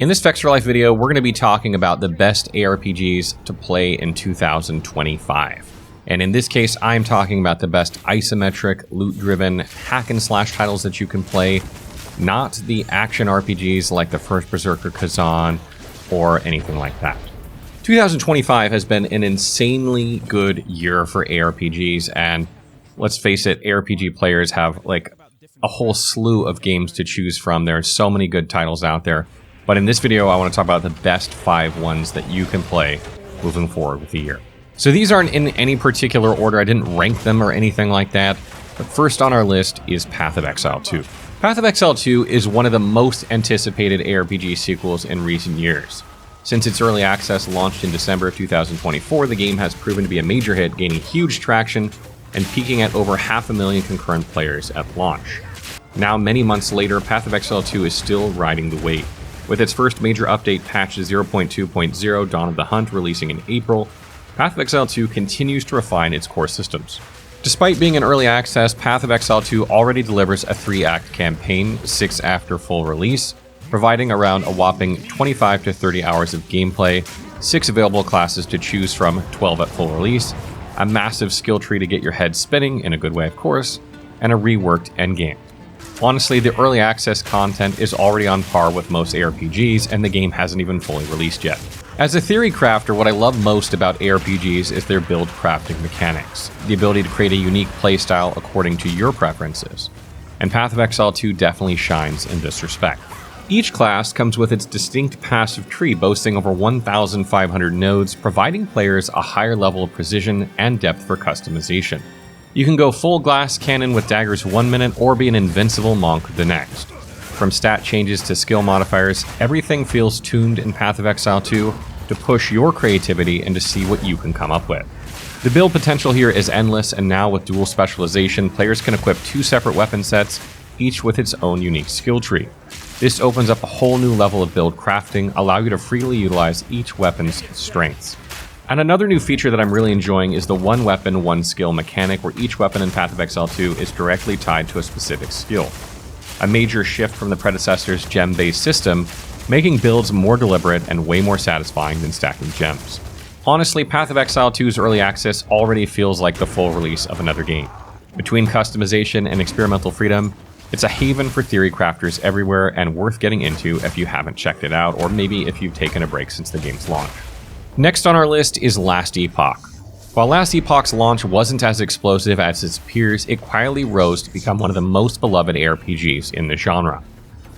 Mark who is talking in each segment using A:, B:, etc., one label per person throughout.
A: In this Fextralife video, we're going to be talking about the best ARPGs to play in 2025. And in this case, I'm talking about the best isometric, loot-driven, hack-and-slash titles that you can play, not the action RPGs like the First Berserker Khazan or anything like that. 2025 has been an insanely good year for ARPGs, and let's face it, ARPG players have like a whole slew of games to choose from. There are so many good titles out there. But in this video, I want to talk about the best 5 ones that you can play moving forward with the year. So these aren't in any particular order. I didn't rank them or anything like that. But first on our list is Path of Exile 2. Path of Exile 2 is one of the most anticipated ARPG sequels in recent years. Since its early access launched in December of 2024, the game has proven to be a major hit, gaining huge traction and peaking at over 500,000 concurrent players at launch. Now, many months later, Path of Exile 2 is still riding the wave. With its first major update, patch 0.2.0, Dawn of the Hunt, releasing in April, Path of Exile 2 continues to refine its core systems. Despite being in early access, Path of Exile 2 already delivers a 3-act campaign, 6 after full release, providing around a whopping 25 to 30 hours of gameplay, 6 available classes to choose from, 12 at full release, a massive skill tree to get your head spinning, in a good way of course, and a reworked endgame. Honestly, the early access content is already on par with most ARPGs, and the game hasn't even fully released yet. As a theory crafter, what I love most about ARPGs is their build crafting mechanics, the ability to create a unique playstyle according to your preferences. And Path of Exile 2 definitely shines in this respect. Each class comes with its distinct passive tree boasting over 1,500 nodes, providing players a higher level of precision and depth for customization. You can go full glass cannon with daggers 1 minute or be an invincible monk the next. From stat changes to skill modifiers, everything feels tuned in Path of Exile 2 to push your creativity and to see what you can come up with. The build potential here is endless, and now with dual specialization, players can equip 2 separate weapon sets, each with its own unique skill tree. This opens up a whole new level of build crafting, allowing you to freely utilize each weapon's strengths. And another new feature that I'm really enjoying is the one weapon, one skill mechanic, where each weapon in Path of Exile 2 is directly tied to a specific skill. A major shift from the predecessor's gem-based system, making builds more deliberate and way more satisfying than stacking gems. Honestly, Path of Exile 2's early access already feels like the full release of another game. Between customization and experimental freedom, it's a haven for theory crafters everywhere and worth getting into if you haven't checked it out, or maybe if you've taken a break since the game's launch. Next on our list is Last Epoch. While Last Epoch's launch wasn't as explosive as its peers, it quietly rose to become one of the most beloved ARPGs in the genre.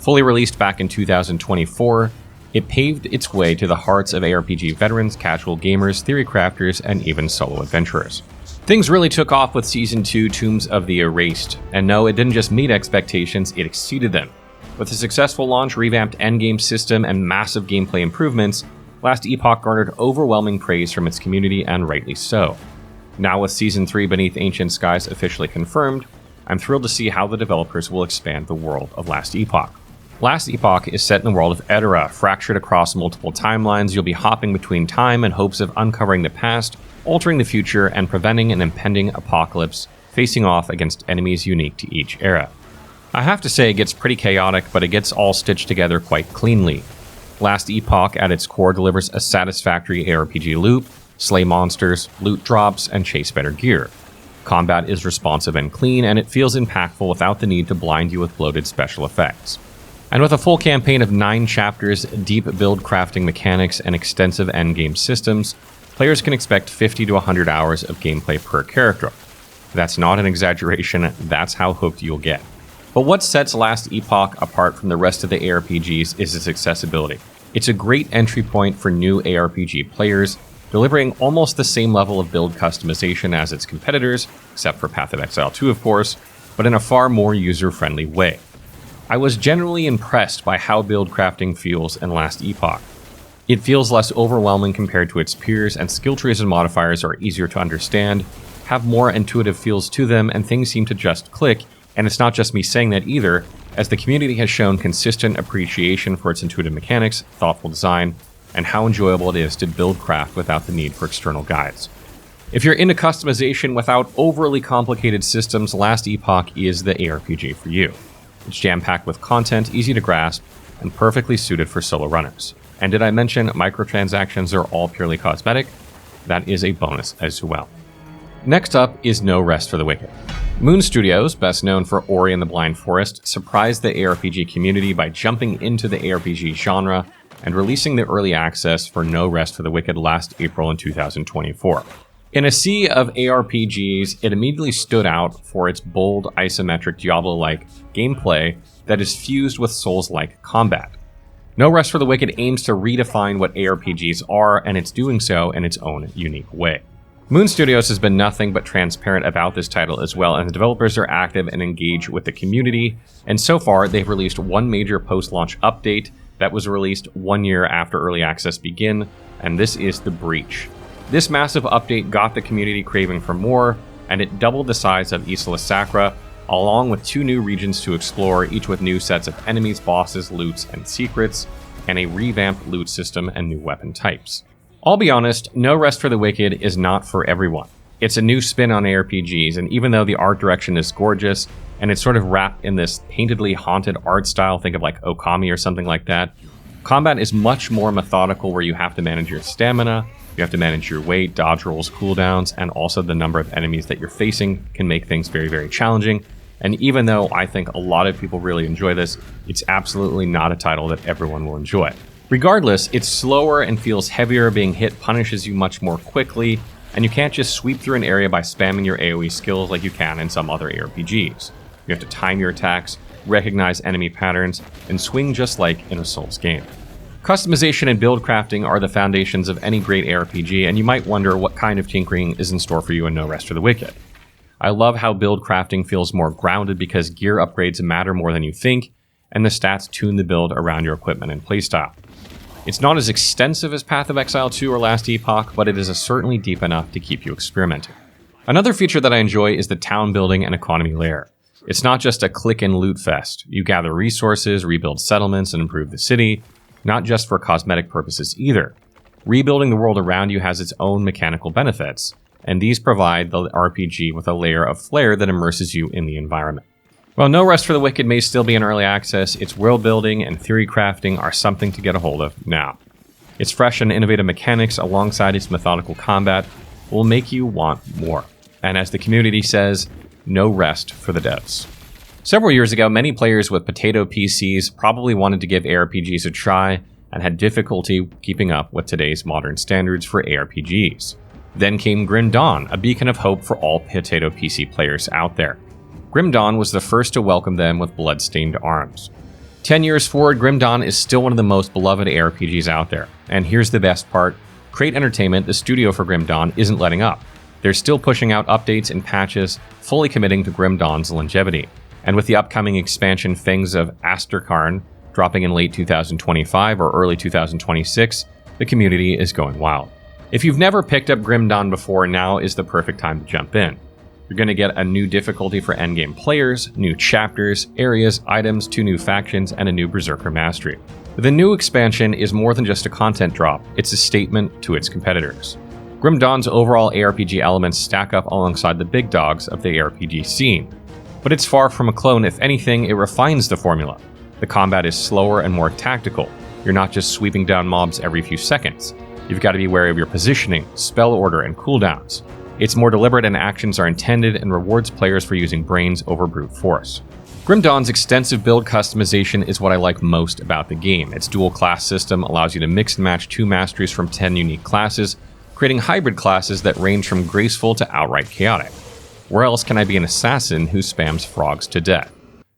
A: Fully released back in 2024, it paved its way to the hearts of ARPG veterans, casual gamers, theory crafters, and even solo adventurers. Things really took off with Season 2, Tombs of the Erased, and no, it didn't just meet expectations, it exceeded them. With a successful launch, revamped endgame system, and massive gameplay improvements, Last Epoch garnered overwhelming praise from its community, and rightly so. Now with Season 3 Beneath Ancient Skies officially confirmed, I'm thrilled to see how the developers will expand the world of Last Epoch. Last Epoch is set in the world of Edera, fractured across multiple timelines. You'll be hopping between time in hopes of uncovering the past, altering the future, and preventing an impending apocalypse, facing off against enemies unique to each era. I have to say it gets pretty chaotic, but it gets all stitched together quite cleanly. Last Epoch at its core delivers a satisfactory ARPG loop, slay monsters, loot drops, and chase better gear. Combat is responsive and clean, and it feels impactful without the need to blind you with bloated special effects. And with a full campaign of 9 chapters, deep build crafting mechanics, and extensive endgame systems, players can expect 50 to 100 hours of gameplay per character. That's not an exaggeration, that's how hooked you'll get. But what sets Last Epoch apart from the rest of the ARPGs is its accessibility. It's a great entry point for new ARPG players, delivering almost the same level of build customization as its competitors, except for Path of Exile 2 of course, but in a far more user-friendly way. I was generally impressed by how build crafting feels in Last Epoch. It feels less overwhelming compared to its peers, and skill trees and modifiers are easier to understand, have more intuitive feels to them, and things seem to just click. And it's not just me saying that either, as the community has shown consistent appreciation for its intuitive mechanics, thoughtful design, and how enjoyable it is to build craft without the need for external guides. If you're into customization without overly complicated systems, Last Epoch is the ARPG for you. It's jam-packed with content, easy to grasp, and perfectly suited for solo runners. And did I mention microtransactions are all purely cosmetic? That is a bonus as well. Next up is No Rest for the Wicked. Moon Studios, best known for Ori and the Blind Forest, surprised the ARPG community by jumping into the ARPG genre and releasing the early access for No Rest for the Wicked last April in 2024. In a sea of ARPGs, it immediately stood out for its bold, isometric, Diablo-like gameplay that is fused with Souls-like combat. No Rest for the Wicked aims to redefine what ARPGs are, and it's doing so in its own unique way. Moon Studios has been nothing but transparent about this title as well, and the developers are active and engaged with the community, and so far they've released one major post-launch update that was released 1 year after early access began, and this is The Breach. This massive update got the community craving for more, and it doubled the size of Isla Sacra, along with 2 new regions to explore, each with new sets of enemies, bosses, loots, and secrets, and a revamped loot system and new weapon types. I'll be honest, No Rest for the Wicked is not for everyone. It's a new spin on ARPGs, and even though the art direction is gorgeous, and it's sort of wrapped in this paintedly haunted art style, think of like Okami or something like that, combat is much more methodical where you have to manage your stamina, you have to manage your weight, dodge rolls, cooldowns, and also the number of enemies that you're facing can make things very, very challenging. And even though I think a lot of people really enjoy this, it's absolutely not a title that everyone will enjoy. Regardless, it's slower and feels heavier, being hit punishes you much more quickly, and you can't just sweep through an area by spamming your AoE skills like you can in some other ARPGs. You have to time your attacks, recognize enemy patterns, and swing just like in a Souls game. Customization and build crafting are the foundations of any great ARPG, and you might wonder what kind of tinkering is in store for you in No Rest for the Wicked. I love how build crafting feels more grounded because gear upgrades matter more than you think, and the stats tune the build around your equipment and playstyle. It's not as extensive as Path of Exile 2 or Last Epoch, but it is certainly deep enough to keep you experimenting. Another feature that I enjoy is the town building and economy layer. It's not just a click and loot fest. You gather resources, rebuild settlements, and improve the city, not just for cosmetic purposes either. Rebuilding the world around you has its own mechanical benefits, and these provide the RPG with a layer of flair that immerses you in the environment. While No Rest for the Wicked may still be in early access, its world building and theory crafting are something to get a hold of now. Its fresh and innovative mechanics alongside its methodical combat will make you want more. And as the community says, no rest for the devs. Several years ago, many players with potato PCs probably wanted to give ARPGs a try and had difficulty keeping up with today's modern standards for ARPGs. Then came Grim Dawn, a beacon of hope for all potato PC players out there. Grim Dawn was the first to welcome them with blood-stained arms. 10 years forward, Grim Dawn is still one of the most beloved ARPGs out there. And here's the best part. Crate Entertainment, the studio for Grim Dawn, isn't letting up. They're still pushing out updates and patches, fully committing to Grim Dawn's longevity. And with the upcoming expansion Fangs of Asterkarn dropping in late 2025 or early 2026, the community is going wild. If you've never picked up Grim Dawn before, now is the perfect time to jump in. You're going to get a new difficulty for endgame players, new chapters, areas, items, 2 new factions, and a new Berserker mastery. The new expansion is more than just a content drop, it's a statement to its competitors. Grim Dawn's overall ARPG elements stack up alongside the big dogs of the ARPG scene. But it's far from a clone. If anything, it refines the formula. The combat is slower and more tactical. You're not just sweeping down mobs every few seconds. You've got to be wary of your positioning, spell order, and cooldowns. It's more deliberate and actions are intended and rewards players for using brains over brute force. Grim Dawn's extensive build customization is what I like most about the game. Its dual class system allows you to mix and match 2 masteries from 10 unique classes, creating hybrid classes that range from graceful to outright chaotic. Where else can I be an assassin who spams frogs to death?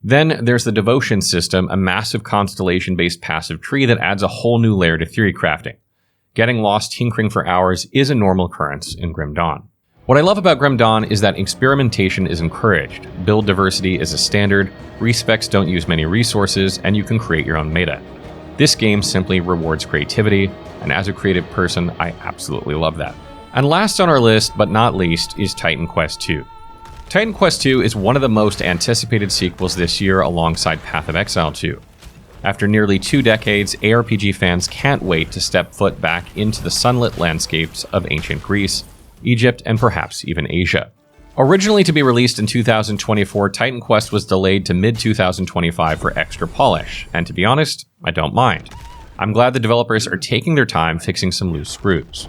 A: Then there's the Devotion system, a massive constellation-based passive tree that adds a whole new layer to theory crafting. Getting lost tinkering for hours is a normal occurrence in Grim Dawn. What I love about Grim Dawn is that experimentation is encouraged, build diversity is a standard, respecs don't use many resources, and you can create your own meta. This game simply rewards creativity, and as a creative person, I absolutely love that. And last on our list, but not least, is Titan Quest II. Titan Quest II is one of the most anticipated sequels this year alongside Path of Exile 2. After nearly 2 decades, ARPG fans can't wait to step foot back into the sunlit landscapes of ancient Greece, Egypt, and perhaps even Asia. Originally to be released in 2024, Titan Quest was delayed to mid-2025 for extra polish, and to be honest, I don't mind. I'm glad the developers are taking their time fixing some loose screws.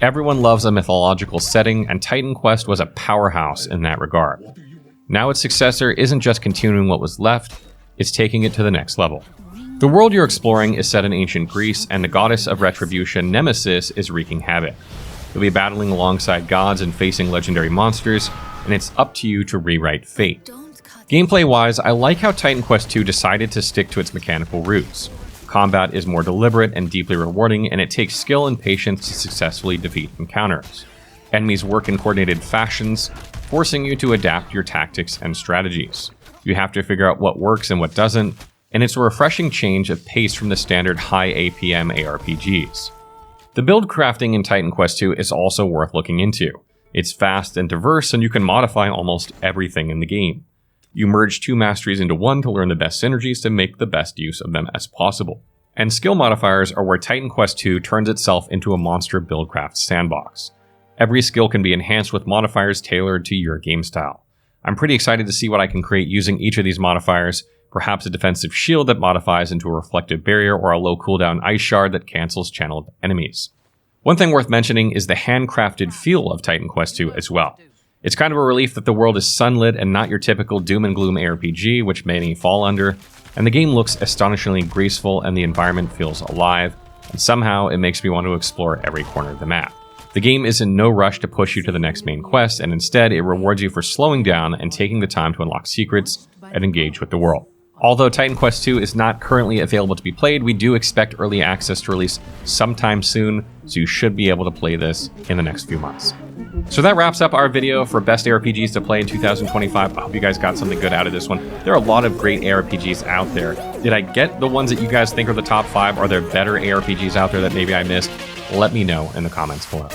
A: Everyone loves a mythological setting, and Titan Quest was a powerhouse in that regard. Now its successor isn't just continuing what was left, it's taking it to the next level. The world you're exploring is set in ancient Greece, and the goddess of retribution, Nemesis, is wreaking havoc. You'll be battling alongside gods and facing legendary monsters, and it's up to you to rewrite fate. Gameplay-wise, I like how Titan Quest II decided to stick to its mechanical roots. Combat is more deliberate and deeply rewarding, and it takes skill and patience to successfully defeat encounters. Enemies work in coordinated fashions, forcing you to adapt your tactics and strategies. You have to figure out what works and what doesn't, and it's a refreshing change of pace from the standard high APM ARPGs. The build crafting in Titan Quest II is also worth looking into. It's fast and diverse, and you can modify almost everything in the game. You merge two masteries into one to learn the best synergies to make the best use of them as possible. And skill modifiers are where Titan Quest II turns itself into a monster buildcraft sandbox. Every skill can be enhanced with modifiers tailored to your game style. I'm pretty excited to see what I can create using each of these modifiers, perhaps a defensive shield that modifies into a reflective barrier or a low cooldown ice shard that cancels channeled enemies. One thing worth mentioning is the handcrafted feel of Titan Quest II as well. It's kind of a relief that the world is sunlit and not your typical doom and gloom ARPG, which many fall under, and the game looks astonishingly graceful and the environment feels alive, and somehow it makes me want to explore every corner of the map. The game is in no rush to push you to the next main quest, and instead it rewards you for slowing down and taking the time to unlock secrets and engage with the world. Although Titan Quest II is not currently available to be played, we do expect early access to release sometime soon, so you should be able to play this in the next few months. So that wraps up our video for best ARPGs to play in 2025. I hope you guys got something good out of this one. There are a lot of great ARPGs out there. Did I get the ones that you guys think are the top 5? Are there better ARPGs out there that maybe I missed? Let me know in the comments below.